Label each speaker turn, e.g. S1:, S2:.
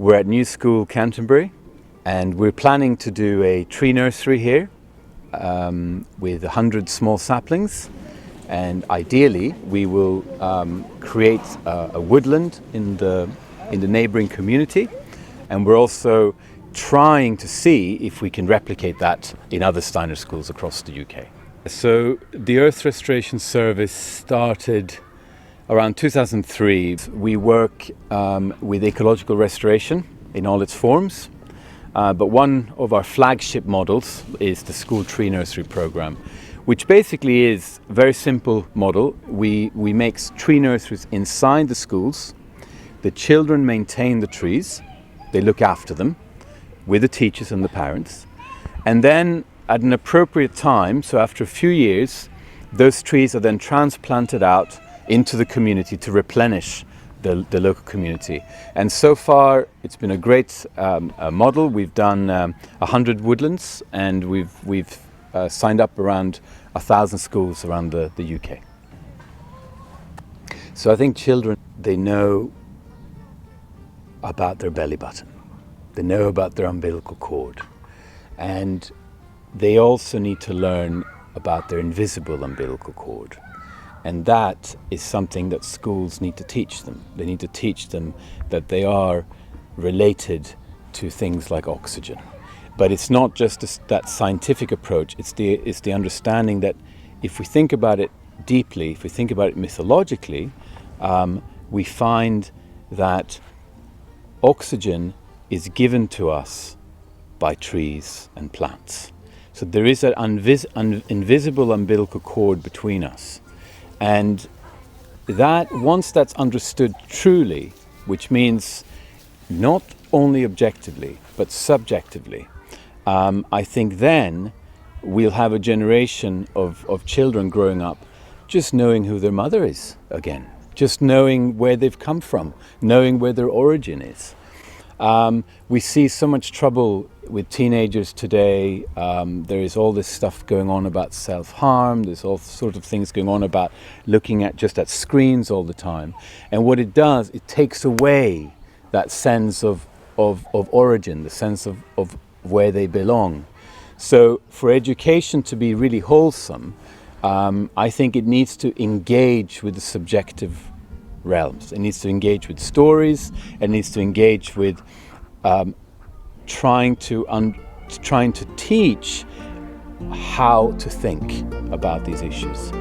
S1: We're at New School, Canterbury, and we're planning to do a tree nursery here with 100 small saplings. And ideally, we will create a woodland in the neighbouring community. And we're also trying to see if we can replicate that in other Steiner schools across the UK. So the Earth Restoration Service started around 2003. We work with ecological restoration in all its forms, but one of our flagship models is the school tree nursery program, which basically is a very simple model. We make tree nurseries inside the schools. The children maintain the trees, they look after them with the teachers and the parents, and then at an appropriate time, so after a few years, those trees are then transplanted out into the community to replenish the local community. And so far it's been a great model. We've done 100 woodlands, and we've signed up around 1,000 schools around the UK. So I think children, they know about their belly button, they know about their umbilical cord, and they also need to learn about their invisible umbilical cord. And that is something that schools need to teach them. They need to teach them that they are related to things like oxygen. But it's not just that scientific approach, it's the understanding that if we think about it deeply, if we think about it mythologically, we find that oxygen is given to us by trees and plants. So there is an invisible umbilical cord between us. And that, once that's understood truly, which means not only objectively, but subjectively, I think then we'll have a generation of children growing up just knowing who their mother is again, just knowing where they've come from, knowing where their origin is. We see so much trouble with teenagers today. There is all this stuff going on about self-harm. There's all sorts of things going on about looking at screens all the time. And what it does, it takes away that sense of origin, the sense of where they belong. So for education to be really wholesome, I think it needs to engage with the subjective realms. It needs to engage with stories. It needs to engage with trying to teach how to think about these issues.